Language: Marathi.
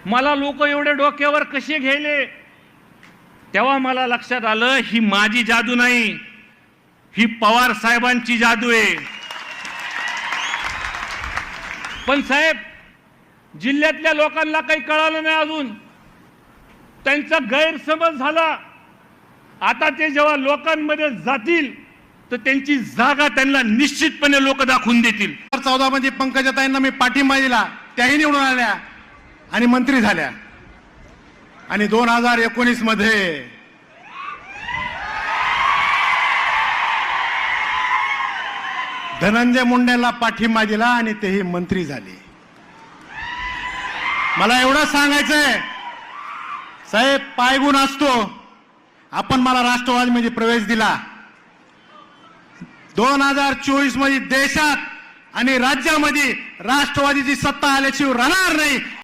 मला लोक एवढे डोक्यावर कसे घ्यायले, तेव्हा मला लक्षात आलं ही माझी जादू नाही, ही पवार साहेबांची जादू आहे. पण साहेब, जिल्ह्यातल्या लोकांना काही कळालं नाही अजून, त्यांचा गैरसमज झाला. आता ते जेव्हा लोकांमध्ये जातील तर त्यांची जागा त्यांना निश्चितपणे लोक दाखवून देतील. 2014 मध्ये पंकजाताईंना मी पाठिंबा दिला, त्याही निवडून आल्या आणि मंत्री झाल्या. आणि 2019 मध्ये धनंजय मुंडेला पाठिंबा दिला आणि तेही मंत्री झाले. मला एवढं सांगायचंय साहेब, पायगुण असतो. आपण मला राष्ट्रवादीमध्ये प्रवेश दिला. 2024 मध्ये देशात आणि राज्यामध्ये राष्ट्रवादीची सत्ता आल्याशिवाय राहणार नाही.